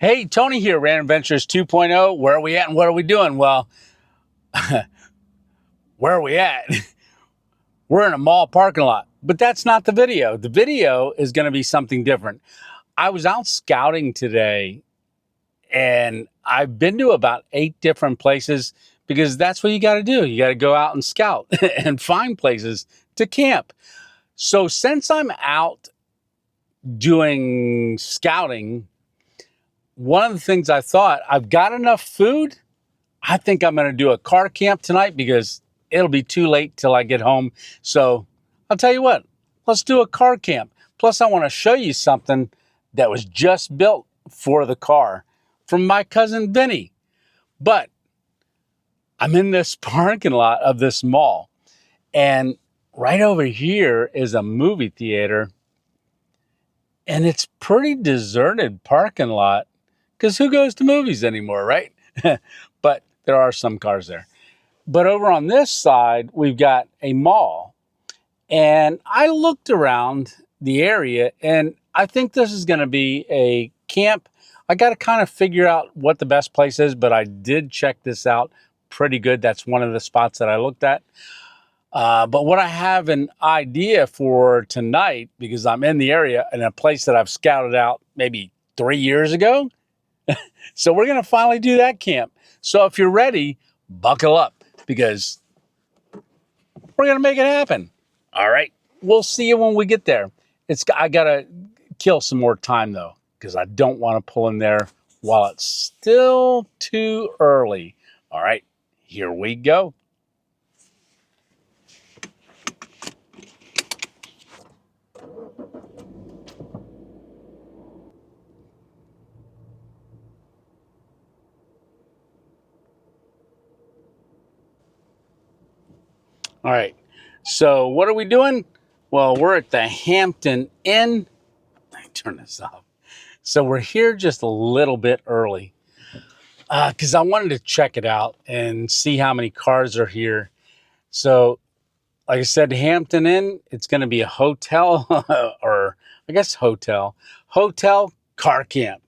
Hey, Tony here, Random Ventures 2.0. Where are we at and what are we doing? Well, where are we at? We're in a mall parking lot, but that's not the video. The video is going to be something different. I was out scouting today and I've been to about 8 different places because that's what you got to do. You got to go out and scout and find places to camp. So since I'm out doing scouting, one of the things I thought, I've got enough food. I think I'm going to do a car camp tonight because it'll be too late till I get home. So I'll tell you what, let's do a car camp. Plus, I want to show you something that was just built for the car from my cousin Vinny. But I'm in this parking lot of this mall, and right over here is a movie theater, and it's pretty deserted parking lot because who goes to movies anymore, right? But there are some cars there. But over on this side, we've got a mall. And I looked around the area, and I think this is going to be a camp. I got to kind of figure out what the best place is, but I did check this out pretty good. That's one of the spots that I looked at. But what I have an idea for tonight, because I'm in the area in a place that I've scouted out maybe 3 years ago. So we're going to finally do that camp. So if you're ready, buckle up because we're going to make it happen. All right. We'll see you when we get there. I got to kill some more time though, because I don't want to pull in there while it's still too early. All right, here we go. All right, so what are we doing? Well, we're at the Hampton Inn. Let me turn this off. So we're here just a little bit early because I wanted to check it out and see how many cars are here. So, like I said, Hampton Inn, it's going to be a hotel or I guess hotel car camp.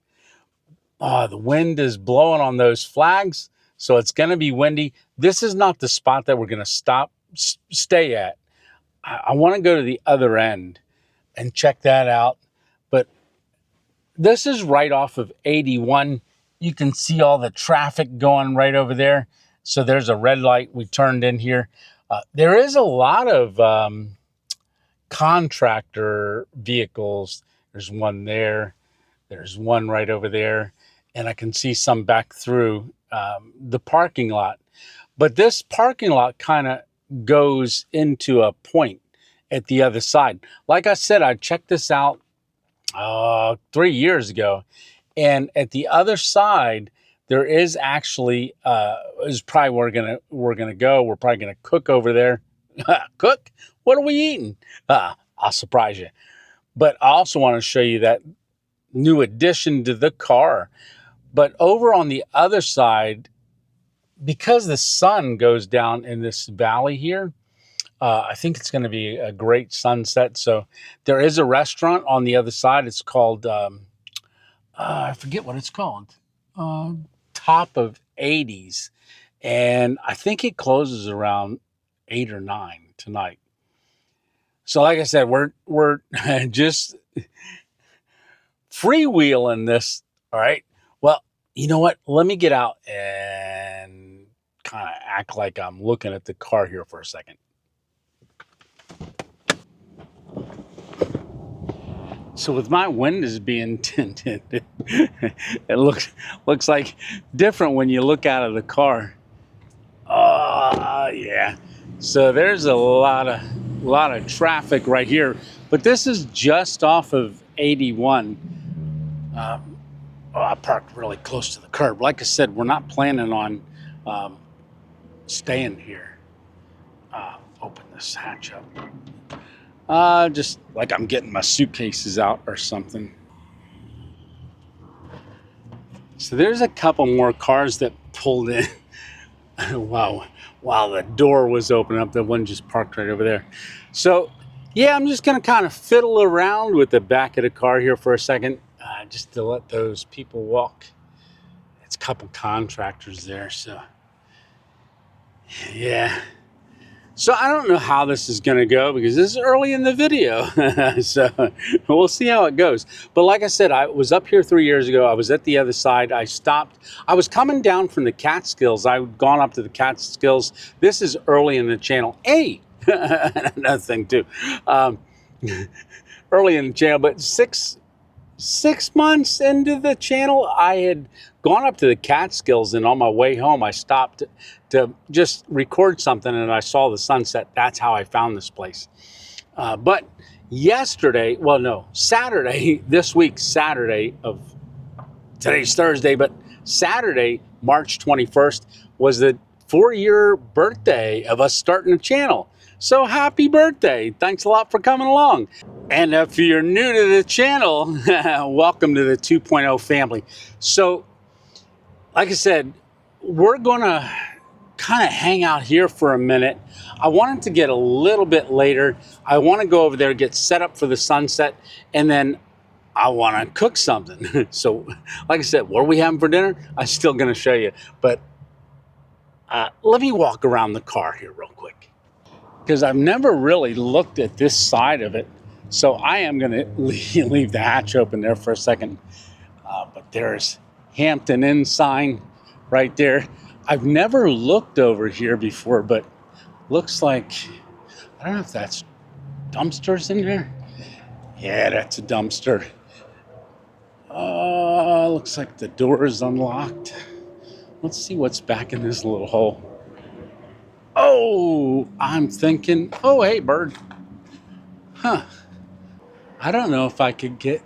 The wind is blowing on those flags, so it's going to be windy. This is not the spot that we're going to stay at. I want to go to the other end and check that out. But this is right off of 81. You can see all the traffic going right over there. So there's a red light. We turned in here. There is a lot of contractor vehicles. There's one there. There's one right over there. And I can see some back through the parking lot. But this parking lot kind of goes into a point at the other side. Like I said, I checked this out 3 years ago, and at the other side there is actually is probably where we're gonna go. We're probably gonna cook over there. Cook? What are we eating? I'll surprise you. But I also want to show you that new addition to the car. But over on the other side, because the sun goes down in this valley here, I think it's going to be a great sunset. So there is a restaurant on the other side. It's called, I forget what it's called, Top of 80s. And I think it closes around 8 or 9 tonight. So like I said, we're just freewheeling this. All right. Well, you know what? Let me get out and kind of act like I'm looking at the car here for a second. So with my windows being tinted, it looks like different when you look out of the car. Oh yeah. So there's a lot of traffic right here, but this is just off of 81. I parked really close to the curb. Like I said, we're not planning on staying here. Open this hatch up. Just like I'm getting my suitcases out or something. So there's a couple more cars that pulled in. Wow, while the door was open up, the one just parked right over there. So yeah, I'm just gonna kind of fiddle around with the back of the car here for a second. just to let those people walk. It's a couple contractors there, so yeah. So I don't know how this is going to go because this is early in the video. So we'll see how it goes. But like I said, I was up here 3 years ago. I was at the other side. I stopped. I was coming down from the Catskills. I'd gone up to the Catskills. This is early in the channel. Hey, another thing too. Early in the channel, but six months into the channel, I had gone up to the Catskills, and on my way home, I stopped to just record something, and I saw the sunset. That's how I found this place. But yesterday, well, no, Saturday, this week, Saturday of, today's Thursday, but Saturday, March 21st, was the 4-year birthday of us starting a channel. So happy birthday. Thanks a lot for coming along. And if you're new to the channel, welcome to the 2.0 family. So, like I said, we're gonna kind of hang out here for a minute. I wanted to get a little bit later. I want to go over there, get set up for the sunset, and then I want to cook something. So, like I said, what are we having for dinner? I'm still gonna show you, but let me walk around the car here real quick, because I've never really looked at this side of it. So I am going to leave the hatch open there for a second. But there's Hampton Inn sign right there. I've never looked over here before, but looks like, I don't know if that's dumpsters in there. Yeah, that's a dumpster. Looks like the door is unlocked. Let's see what's back in this little hole. Oh, I'm thinking, oh, hey, bird. Huh. I don't know if I could get,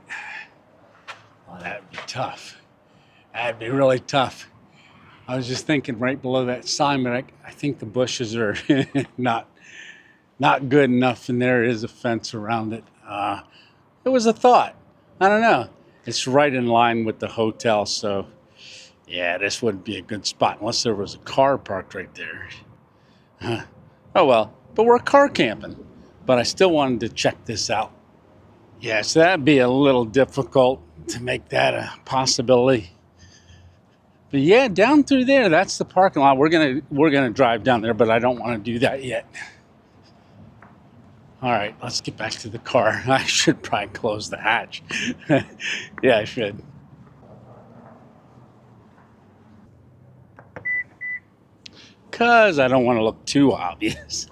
well, that'd be tough. That'd be really tough. I was just thinking right below that sign, but I think the bushes are not good enough, and there is a fence around it. It was a thought. I don't know. It's right in line with the hotel, so yeah, this wouldn't be a good spot unless there was a car parked right there. Huh. Oh well, but we're car camping. But I still wanted to check this out. Yeah, so that'd be a little difficult to make that a possibility. But yeah, down through there, that's the parking lot. We're gonna drive down there, but I don't want to do that yet. All right, let's get back to the car. I should probably close the hatch. Yeah, I should. Because I don't want to look too obvious.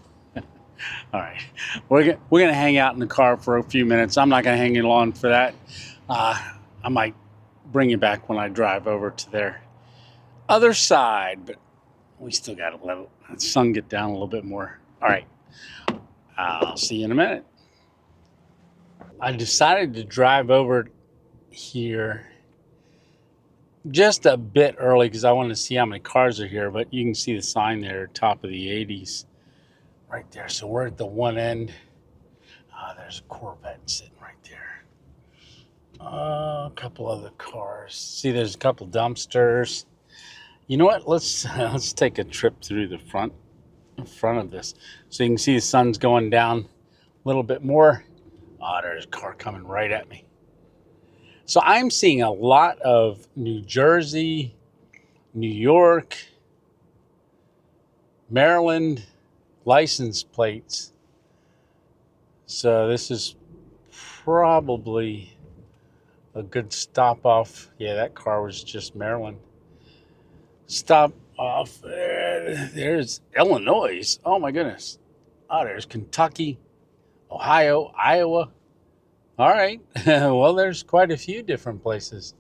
All right, we're gonna hang out in the car for a few minutes. I'm not gonna hang along for that. I might bring you back when I drive over to their other side, but we still gotta let the sun get down a little bit more. All right, I'll see you in a minute. I decided to drive over here just a bit early because I wanted to see how many cars are here, but you can see the sign there, top of the 80s. Right there. So we're at the one end. There's a Corvette sitting right there. A couple other cars. See, there's a couple dumpsters. You know what? Let's take a trip through the front of this, so you can see the sun's going down a little bit more. There's a car coming right at me. So I'm seeing a lot of New Jersey, New York, Maryland license plates. So this is probably a good stop off. Yeah, that car was just Maryland. Stop off there. There's Illinois. Oh my goodness. There's Kentucky, Ohio, Iowa. All right. Well, there's quite a few different places.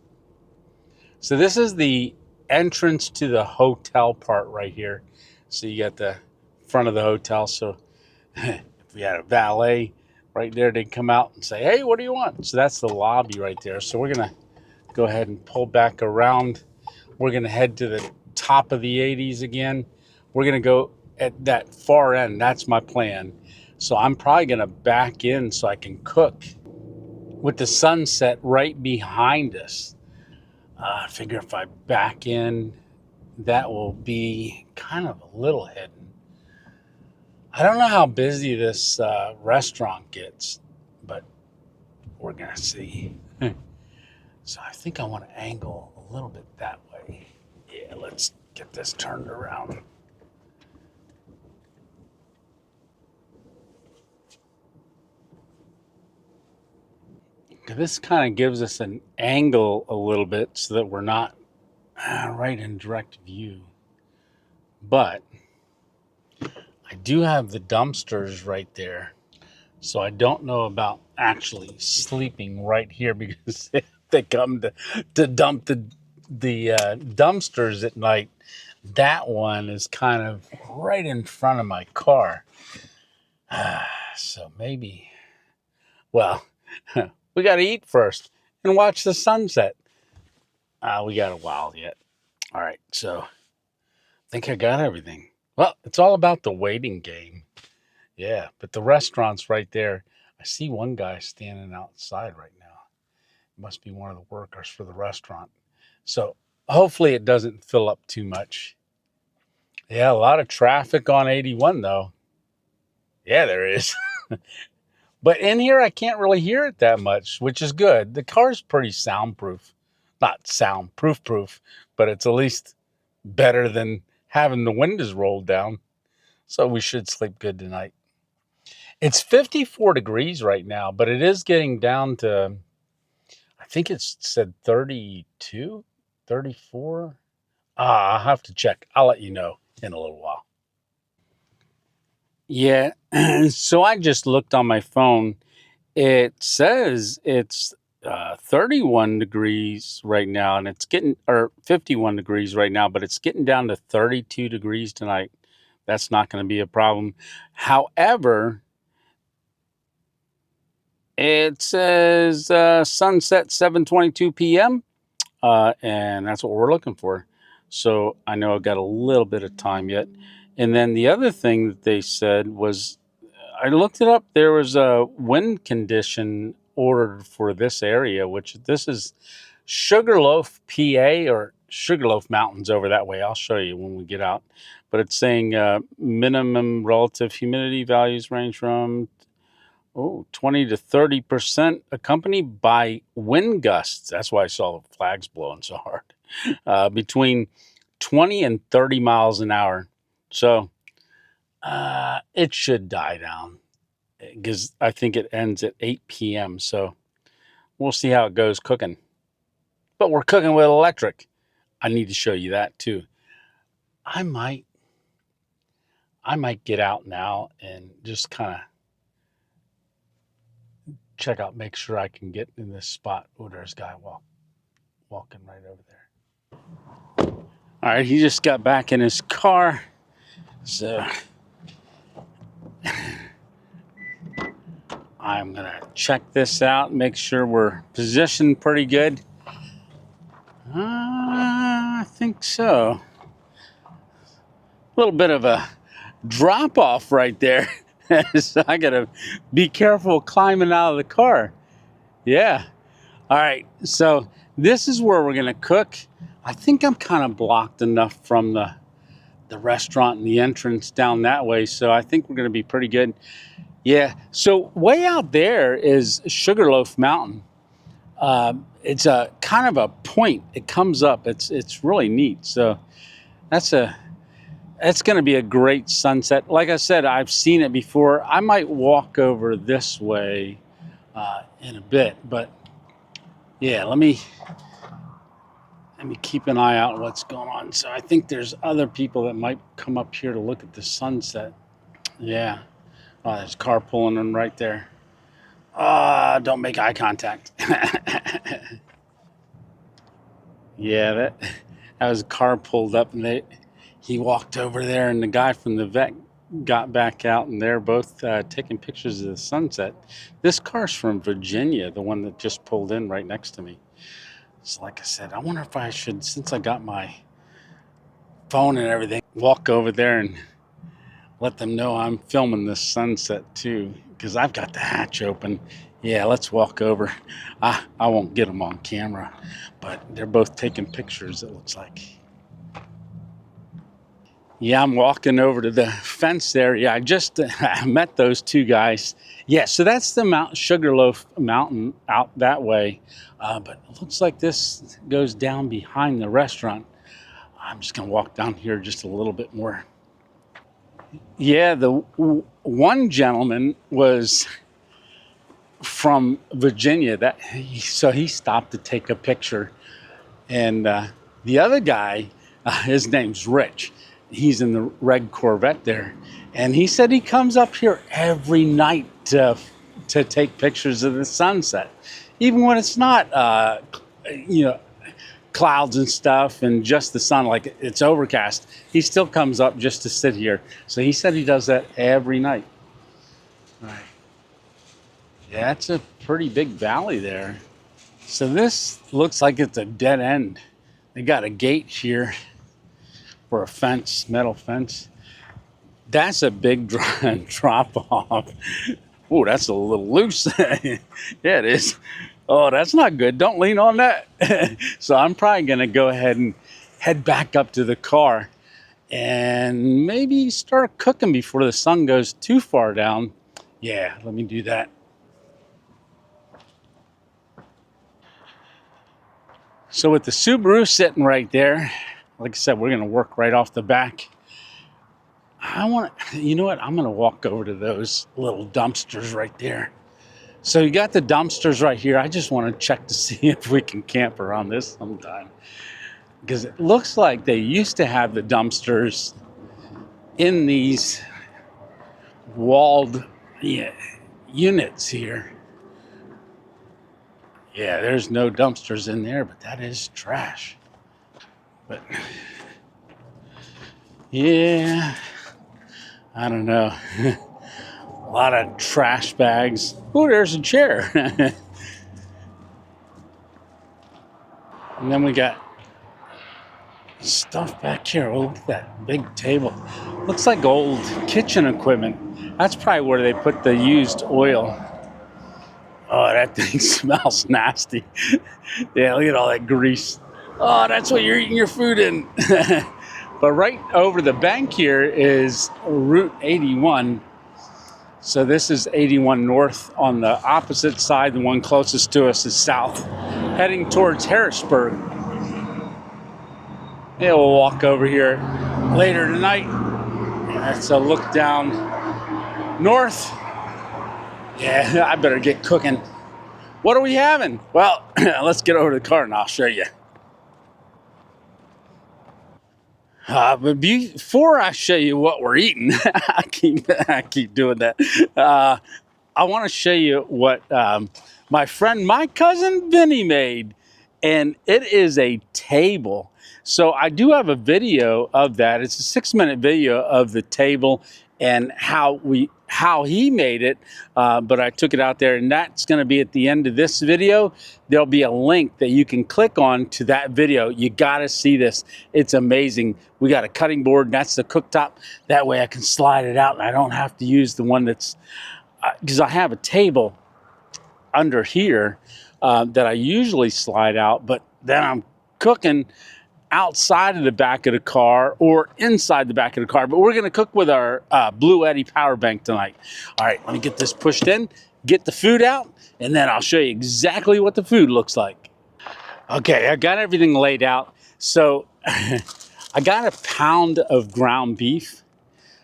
So this is the entrance to the hotel part right here. So you got the front of the hotel. So if we had a valet right there, they'd come out and say, hey, what do you want? So that's the lobby right there. So we're going to go ahead and pull back around. We're going to head to the top of the 80s again. We're going to go at that far end. That's my plan. So I'm probably going to back in so I can cook with the sunset right behind us. I figure if I back in, that will be kind of a little hidden. I don't know how busy this restaurant gets, but we're going to see. So I think I want to angle a little bit that way. Yeah, let's get this turned around. This kind of gives us an angle a little bit so that we're not right in direct view. But I do have the dumpsters right there. So I don't know about actually sleeping right here because if they come to dump the dumpsters at night, that one is kind of right in front of my car. So maybe, well, we got to eat first and watch the sunset. We got a while yet. All right, so I think I got everything. Well, it's all about the waiting game. Yeah, but the restaurant's right there. I see one guy standing outside right now. It must be one of the workers for the restaurant. So hopefully it doesn't fill up too much. Yeah, a lot of traffic on 81 though. Yeah, there is. But in here, I can't really hear it that much, which is good. The car's pretty soundproof. Not soundproof, but it's at least better than having the windows rolled down. So we should sleep good tonight. It's 54 degrees right now, but it is getting down to, I think it's said 32, 34. I'll have to check. I'll let you know in a little while. Yeah, so I just looked on my phone. It says it's 31 degrees right now, and it's getting, or 51 degrees right now, but it's getting down to 32 degrees tonight. That's not going to be a problem. However, it says sunset 7:22 p.m. And that's what we're looking for. So I know I've got a little bit of time yet. And then the other thing that they said was, I looked it up. There was a wind condition ordered for this area, which this is Sugarloaf, PA, or Sugarloaf Mountains over that way. I'll show you when we get out. But it's saying minimum relative humidity values range from 20 to 30%, accompanied by wind gusts. That's why I saw the flags blowing so hard. Between 20 and 30 miles an hour. So it should die down because I think it ends at 8 p.m. So we'll see how it goes cooking. But we're cooking with electric. I need to show you that too. I might get out now and just kind of check out, make sure I can get in this spot. Oh, there's a guy walking right over there. All right, he just got back in his car. So I'm going to check this out, make sure we're positioned pretty good. I think so. A little bit of a drop off right there. So I got to be careful climbing out of the car. Yeah. All right. So this is where we're going to cook. I think I'm kind of blocked enough from the restaurant and the entrance down that way. So I think we're going to be pretty good. Yeah. So way out there is Sugarloaf Mountain. It's a kind of a point. It comes up. It's really neat. So it's going to be a great sunset. Like I said, I've seen it before. I might walk over this way in a bit, but yeah, let me keep an eye out what's going on. So I think there's other people that might come up here to look at the sunset. Yeah. Oh, there's a car pulling in right there. Don't make eye contact. Yeah, that was a car pulled up, and he walked over there, and the guy from the vet got back out, and they're both taking pictures of the sunset. This car's from Virginia, the one that just pulled in right next to me. So like I said, I wonder if I should, since I got my phone and everything, walk over there and let them know I'm filming this sunset too, because I've got the hatch open. Yeah, let's walk over. I won't get them on camera, but they're both taking pictures, it looks like. Yeah, I'm walking over to the fence there. Yeah, I just met those two guys. Yeah, so that's the Mount Sugarloaf Mountain out that way. But it looks like this goes down behind the restaurant. I'm just going to walk down here just a little bit more. Yeah, the one gentleman was from Virginia. So he stopped to take a picture. And the other guy, his name's Rich. He's in the red Corvette there. And he said he comes up here every night to take pictures of the sunset. Even when it's not, clouds and stuff and just the sun, like it's overcast, he still comes up just to sit here. So he said he does that every night. Right. Yeah, it's a pretty big valley there. So this looks like it's a dead end. They got a gate here for a fence, metal fence. That's a big drop off. Oh, that's a little loose. Yeah, it is. Oh, that's not good. Don't lean on that. So I'm probably going to go ahead and head back up to the car and maybe start cooking before the sun goes too far down. Yeah, let me do that. So with the Subaru sitting right there, like I said, we're going to work right off the back. You know what? I'm going to walk over to those little dumpsters right there. So you got the dumpsters right here. I just want to check to see if we can camp around this sometime. Because it looks like they used to have the dumpsters in these walled units here. Yeah, there's no dumpsters in there, but that is trash. But yeah, I don't know. A lot of trash bags. Oh, there's a chair. And then we got stuff back here. Oh, look at that big table. Looks like old kitchen equipment. That's probably where they put the used oil. Oh, that thing smells nasty. Yeah, look at all that grease. Oh, that's what you're eating your food in. But right over the bank here is Route 81. So this is 81 North. On the opposite side, the one closest to us is south, heading towards Harrisburg. Yeah, we'll walk over here later tonight. That's a look down north. Yeah, I better get cooking. What are we having? Well, let's get over to the car and I'll show you. But before I show you what we're eating, I keep doing that. I want to show you what my cousin Vinny made, and it is a table. So I do have a video of that. It's a 6-minute video of the table and how he made it, but I took it out there, and that's going to be at the end of this video. There'll be a link that you can click on to that video. You got to see this. It's amazing. We got a cutting board, and that's the cooktop. That way I can slide it out, and I don't have to use the one that's, because I have a table under here that I usually slide out, but then I'm cooking outside of the back of the car or inside the back of the car. But we're going to cook with our Blue Eddy power bank tonight. All right, let me get this pushed in, get the food out, and then I'll show you exactly what the food looks like. Okay, I got everything laid out. So I got a pound of ground beef.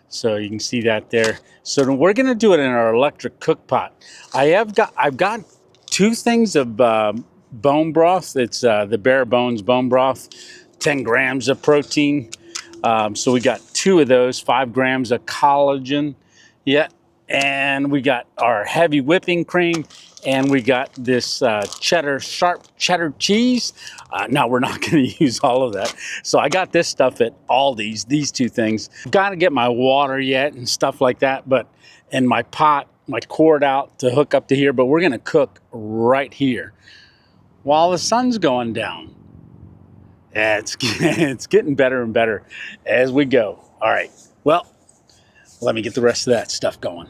So you can see that there. So we're going to do it in our electric cook pot. I've got 2 things of bone broth. It's the bare bones bone broth. 10 grams of protein. So we got 2 of those, 5 grams of collagen. Yeah. And we got our heavy whipping cream, and we got this sharp cheddar cheese. No, we're not going to use all of that. So I got this stuff at Aldi's, these 2 things. Got to get my water yet and stuff like that, but in my pot, my cord out to hook up to here, but we're going to cook right here while the sun's going down. Yeah, it's getting better and better as we go. All right, well, let me get the rest of that stuff going.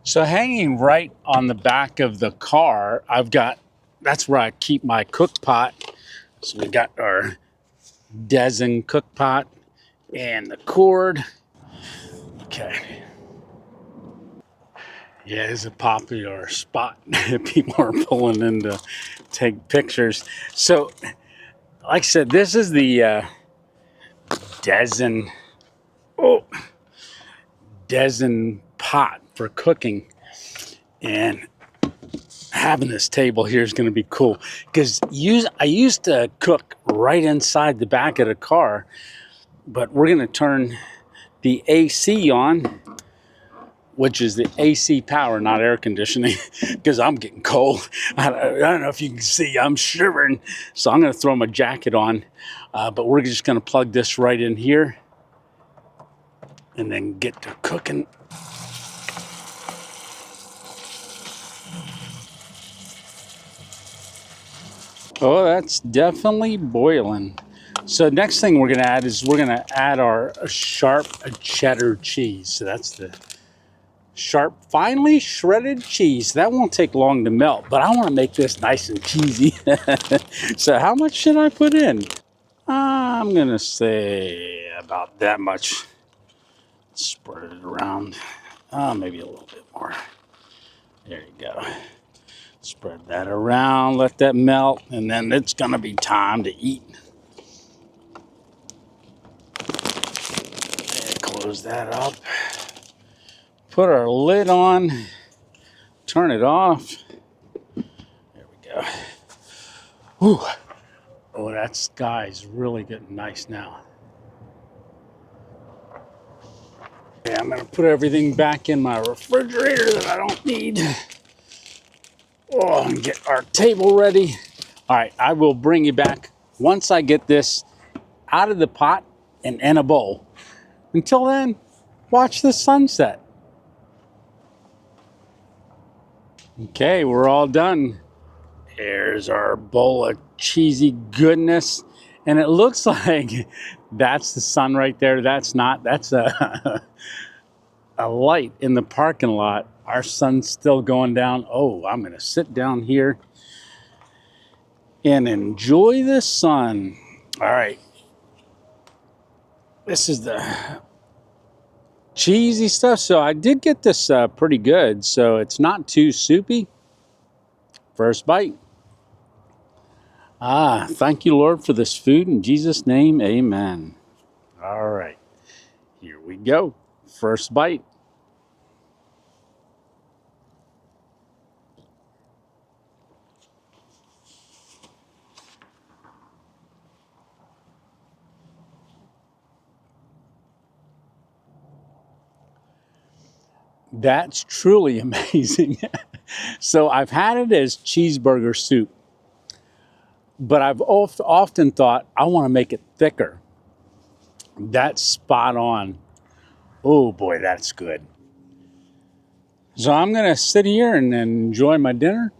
So hanging right on the back of the car, that's where I keep my cook pot. So we got our Dezen cook pot and the cord. Okay. Yeah, it's a popular spot. People are pulling in to take pictures. So, like I said, this is the Dezen, oh, Dezen pot for cooking. And having this table here is going to be cool because I used to cook right inside the back of the car, but we're going to turn the AC on, which is the AC power, not air conditioning, because I'm getting cold. I don't know if you can see, I'm shivering, so I'm going to throw my jacket on, but we're just going to plug this right in here and then get to cooking. Oh, that's definitely boiling. So next thing we're going to add is we're going to add our sharp cheddar cheese. So that's the sharp, finely shredded cheese. That won't take long to melt, but I want to make this nice and cheesy. So how much should I put in? I'm going to say about that much. Spread it around. Maybe a little bit more. There you go. Spread that around, let that melt, and then it's gonna be time to eat. And close that up. Put our lid on, turn it off. There we go. Whew. Oh, that sky's really getting nice now. Yeah, I'm gonna put everything back in my refrigerator that I don't need. Oh, and get our table ready. All right, I will bring you back once I get this out of the pot and in a bowl. Until then, watch the sunset. Okay, we're all done. There's our bowl of cheesy goodness. And it looks like that's the sun right there. That's not. That's a light in the parking lot. Our sun's still going down. Oh, I'm going to sit down here and enjoy the sun. All right. This is the cheesy stuff. So I did get this pretty good. So it's not too soupy. First bite. Thank you, Lord, for this food. In Jesus' name, amen. All right. Here we go. First bite. That's truly amazing. So I've had it as cheeseburger soup, but I've often thought I want to make it thicker. That's spot on. Oh boy, that's good. So I'm going to sit here and enjoy my dinner.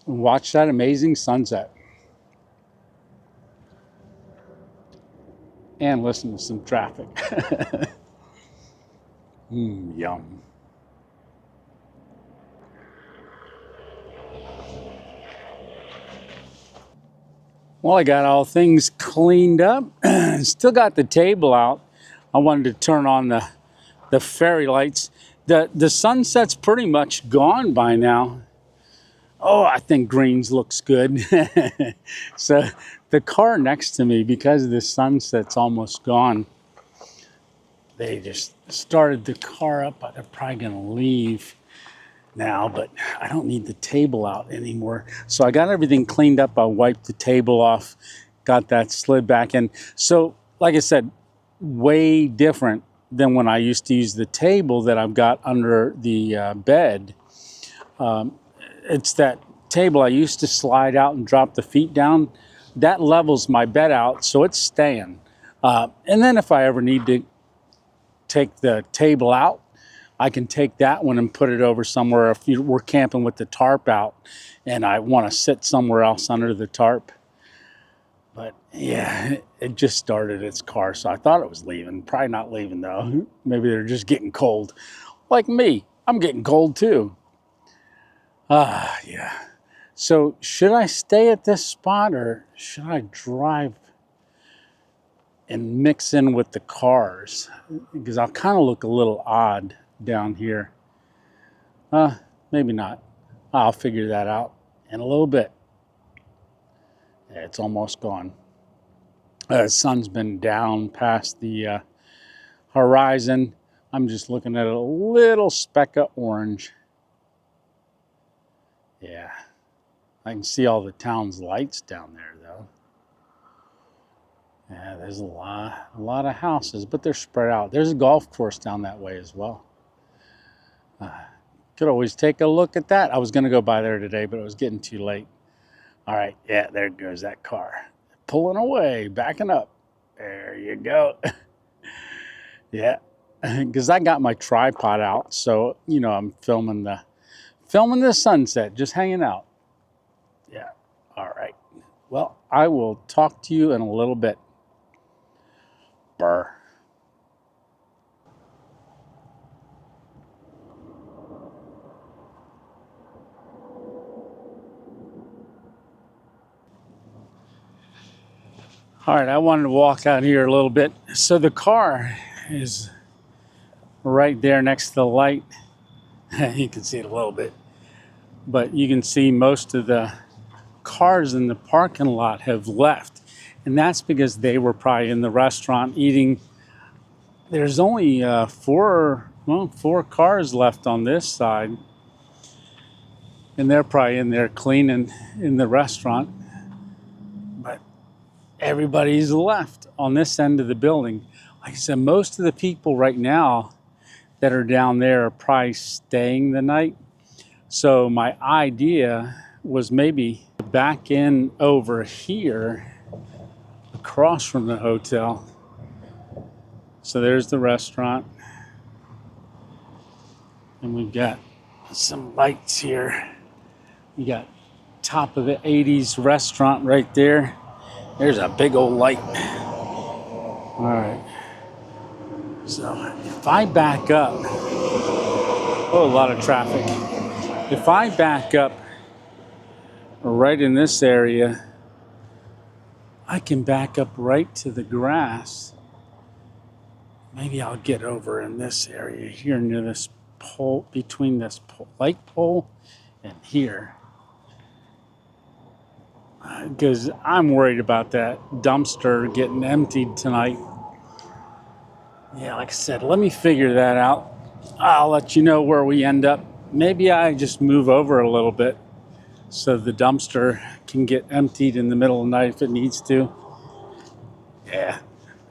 And watch that amazing sunset. And listen to some traffic. Yum. Well, I got all things cleaned up. Still got the table out. I wanted to turn on the fairy lights. The sunset's pretty much gone by now. Oh, I think greens looks good. So the car next to me, because the sunset's almost gone, they just started the car up. They're probably gonna leave now, but I don't need the table out anymore. So I got everything cleaned up. I wiped the table off, got that slid back in. So like I said, way different than when I used to use the table that I've got under the bed. It's that table I used to slide out and drop the feet down. That levels my bed out, so it's staying. And then if I ever need to take the table out, I can take that one and put it over somewhere. If we're camping with the tarp out and I want to sit somewhere else under the tarp. But yeah, it just started its car, so I thought it was leaving. Probably not leaving though. Maybe they're just getting cold. Like me, I'm getting cold too. Yeah. So should I stay at this spot or should I drive and mix in with the cars? Because I'll kind of look a little odd down here. Maybe not. I'll figure that out in a little bit. Yeah, it's almost gone. The sun's been down past the horizon. I'm just looking at a little speck of orange. Yeah, I can see all the town's lights down there, though. Yeah, there's a lot of houses, but they're spread out. There's a golf course down that way as well. Could always take a look at that. I was going to go by there today, but it was getting too late. All right, yeah, there goes that car. Pulling away, backing up. There you go. Yeah, because I got my tripod out, so you know I'm filming the sunset, just hanging out. Yeah. All right. Well, I will talk to you in a little bit. Burr. All right, I wanted to walk out here a little bit. So the car is right there next to the light. You can see it a little bit, but you can see most of the cars in the parking lot have left, and that's because they were probably in the restaurant eating. There's only four cars left on this side, and they're probably in there cleaning in the restaurant. But everybody's left on this end of the building. Like I said, most of the people right now that are down there are probably staying the night. So my idea was maybe back in over here across from the hotel. So there's the restaurant. And we've got some lights here. We got top of the 80s restaurant right there. There's a big old light. All right. So if I back up, oh, a lot of traffic. If I back up right in this area, I can back up right to the grass. Maybe I'll get over in this area here near this pole, between this light pole and here. Because I'm worried about that dumpster getting emptied tonight. Yeah, like I said, let me figure that out. I'll let you know where we end up. Maybe I just move over a little bit so the dumpster can get emptied in the middle of the night if it needs to. Yeah,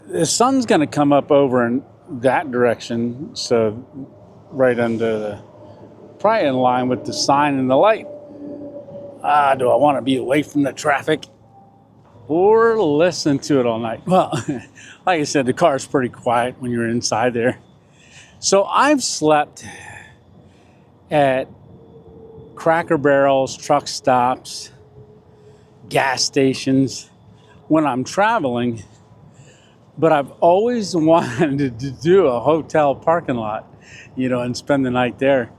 the sun's going to come up over in that direction, so right under the, probably in line with the sign and the light. Do I want to be away from the traffic or listen to it all night? Well, like I said, the car's pretty quiet when you're inside there. So I've slept at Cracker Barrels, truck stops, gas stations when I'm traveling, but I've always wanted to do a hotel parking lot, you know, and spend the night there.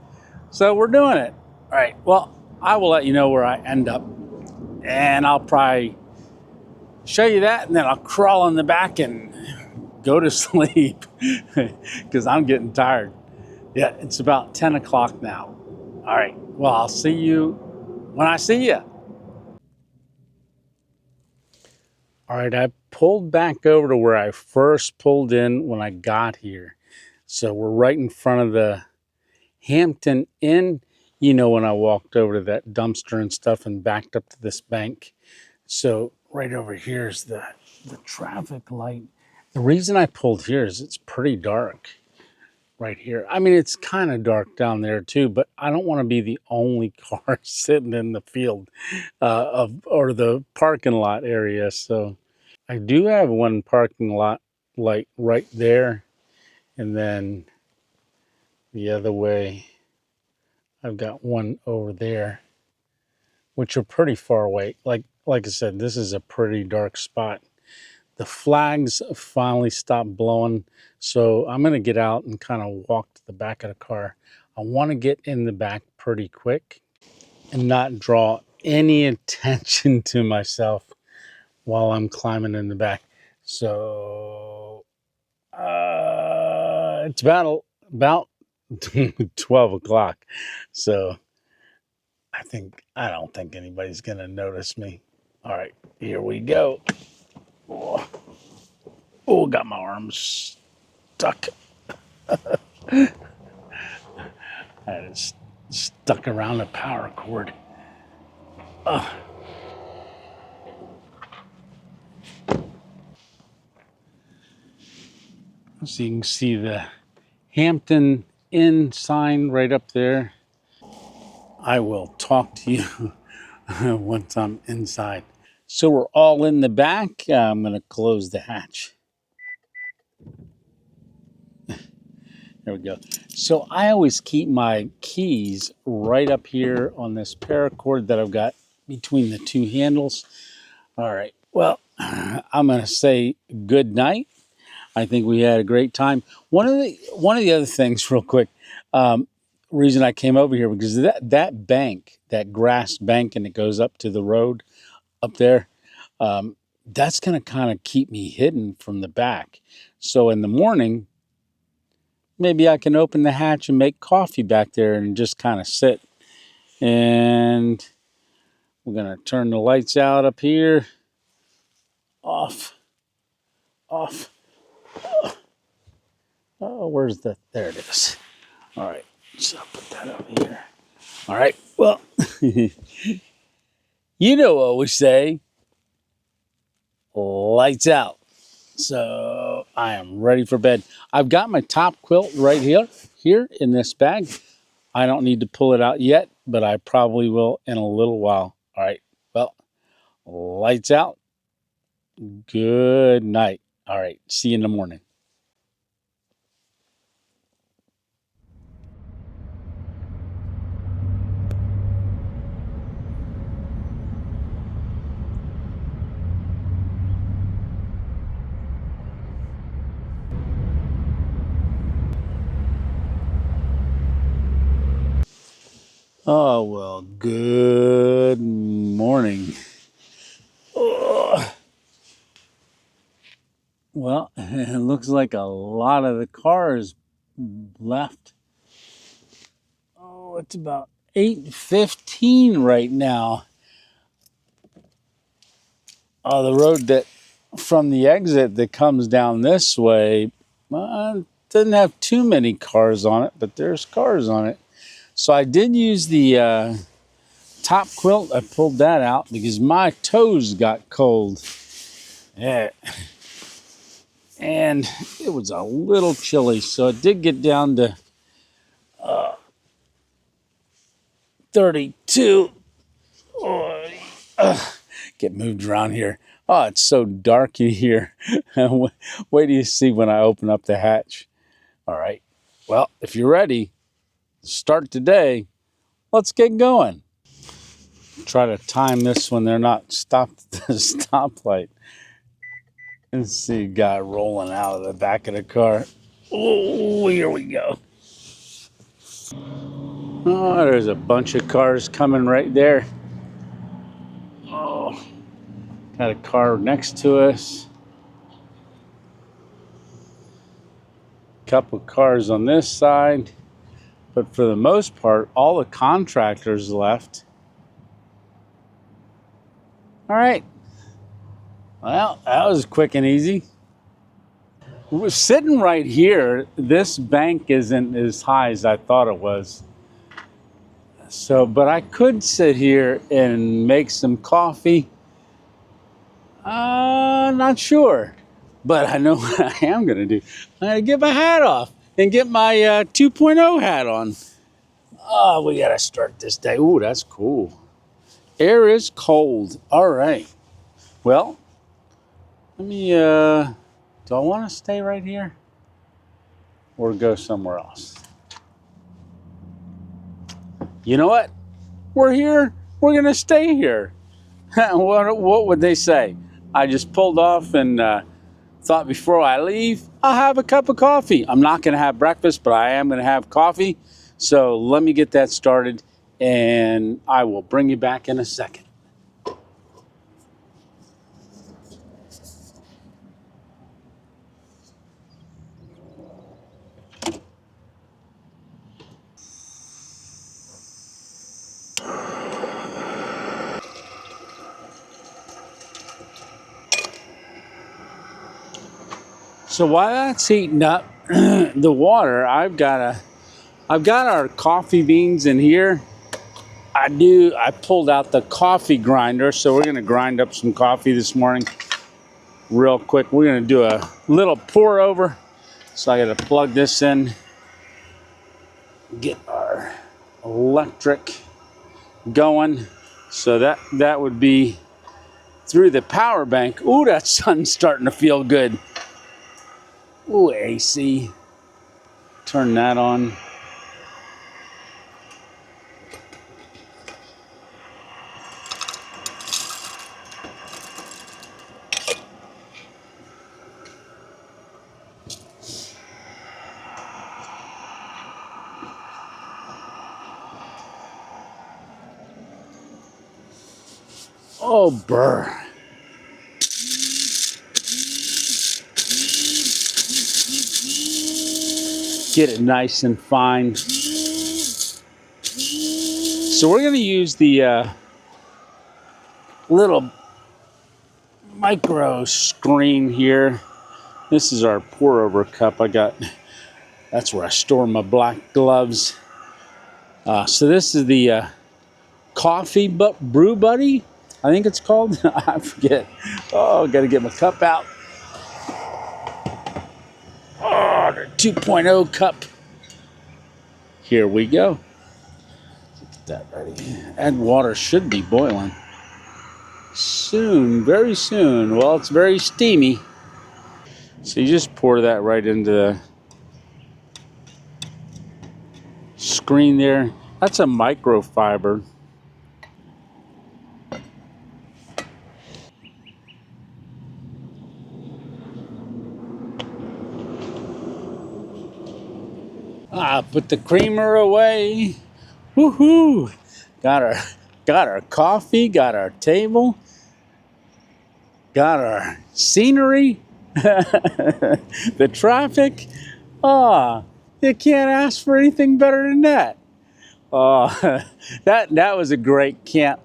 So we're doing it. All right, well, I will let you know where I end up, and I'll probably show you that, and then I'll crawl in the back and go to sleep because I'm getting tired. Yeah, it's about 10 o'clock now. All right, well, I'll see you when I see you. All right, I pulled back over to where I first pulled in when I got here. So we're right in front of the Hampton Inn. You know, when I walked over to that dumpster and stuff and backed up to this bank. So right over here is the traffic light. The reason I pulled here is it's pretty dark right here. I mean, it's kind of dark down there too, but I don't want to be the only car sitting in the field or the parking lot area. So I do have one parking lot light right there, and then the other way I've got one over there, which are pretty far away. Like I said, this is a pretty dark spot. The flags finally stopped blowing, so I'm gonna get out and kind of walk to the back of the car. I want to get in the back pretty quick and not draw any attention to myself while I'm climbing in the back. So it's about 12 o'clock. So I don't think anybody's gonna notice me. All right, here we go. Oh, got my arms stuck. I had it stuck around the power cord. So you can see the Hampton Inn sign right up there. I will talk to you once I'm inside. So we're all in the back. I'm going to close the hatch. There we go. So I always keep my keys right up here on this paracord that I've got between the two handles. All right. Well, I'm going to say good night. I think we had a great time. One of the other things, real quick, reason I came over here because that bank, that grass bank, and it goes up to the road up there. That's going to kind of keep me hidden from the back. So in the morning, maybe I can open the hatch and make coffee back there and just kind of sit. And we're going to turn the lights out up here. Off. Oh, there it is. All right, so I'll put that over here. All right, well, you know what we say, lights out. So I am ready for bed. I've got my top quilt right here in this bag. I don't need to pull it out yet, but I probably will in a little while. All right, well, lights out. Good night. All right, see you in the morning. Oh, well, good morning. Well, it looks like a lot of the cars left. Oh, it's about 8:15 right now. The road that from the exit that comes down this way doesn't have too many cars on it, but there's cars on it. So I did use the top quilt. I pulled that out because my toes got cold. Yeah. And it was a little chilly, so it did get down to 32. Get moved around here. Oh, it's so dark in here. Wait till you see when I open up the hatch. All right. Well, if you're ready, start today. Let's get going. Try to time this when they're not stopped at the stoplight. Let's see, guy rolling out of the back of the car. Oh, here we go. Oh, there's a bunch of cars coming right there. Oh, got a car next to us. Couple cars on this side. But for the most part, all the contractors left. All right. Well, that was quick and easy. We're sitting right here. This bank isn't as high as I thought it was. So, but I could sit here and make some coffee. Not sure. But I know what I am going to do. I'm going to get my hat off and get my 2.0 hat on. Oh, we got to start this day. Ooh, that's cool. Air is cold. All right. Well, let me, do I want to stay right here or go somewhere else? You know what? We're here. We're going to stay here. What would they say? I just pulled off and thought before I leave, I'll have a cup of coffee. I'm not going to have breakfast, but I am going to have coffee. So let me get that started and I will bring you back in a second. So while that's heating up the water, I've got our coffee beans in here. I pulled out the coffee grinder, so we're gonna grind up some coffee this morning real quick. We're gonna do a little pour over. So I gotta plug this in, get our electric going. So that would be through the power bank. Ooh, that sun's starting to feel good. Ooh, AC. Turn that on. Oh, brr. Get it nice and fine. So we're going to use the little micro screen here. This is our pour over cup. That's where I store my black gloves. So this is the coffee brew buddy, I think it's called. I forget. Oh, got to get my cup out. Oh, the 2.0 cup. Here we go. Get that ready. And water should be boiling soon, very soon. Well, it's very steamy. So you just pour that right into the screen there. That's a microfiber. Put the creamer away. Woohoo! Got our coffee, got our table, got our scenery, the traffic. You can't ask for anything better than that. That was a great camp.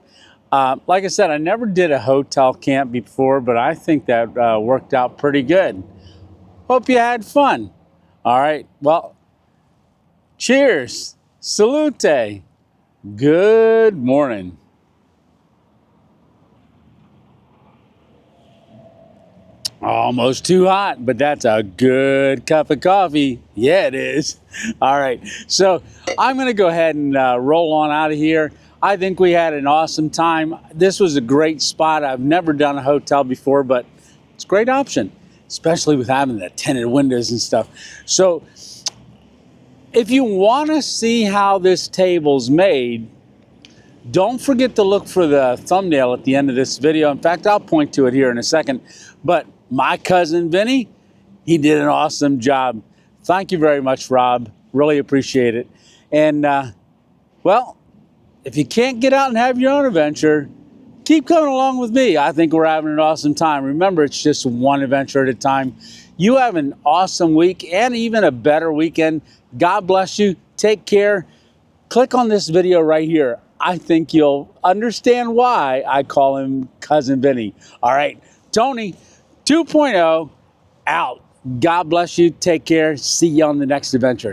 Like I said, I never did a hotel camp before, but I think that worked out pretty good. Hope you had fun. All right, well, cheers, salute, good morning. Almost too hot, but that's a good cup of coffee. Yeah, it is. All right, so I'm gonna go ahead and roll on out of here. I think we had an awesome time. This was a great spot. I've never done a hotel before, but it's a great option, especially with having the tinted windows and stuff. So if you wanna see how this table's made, don't forget to look for the thumbnail at the end of this video. In fact, I'll point to it here in a second. But my cousin Vinny, he did an awesome job. Thank you very much, Rob. Really appreciate it. And well, if you can't get out and have your own adventure, keep coming along with me. I think we're having an awesome time. Remember, it's just one adventure at a time. You have an awesome week and even a better weekend. God bless you. Take care. Click on this video right here. I think you'll understand why I call him Cousin Vinny. All right, Tony 2.0 out. God bless you. Take care. See you on the next adventure.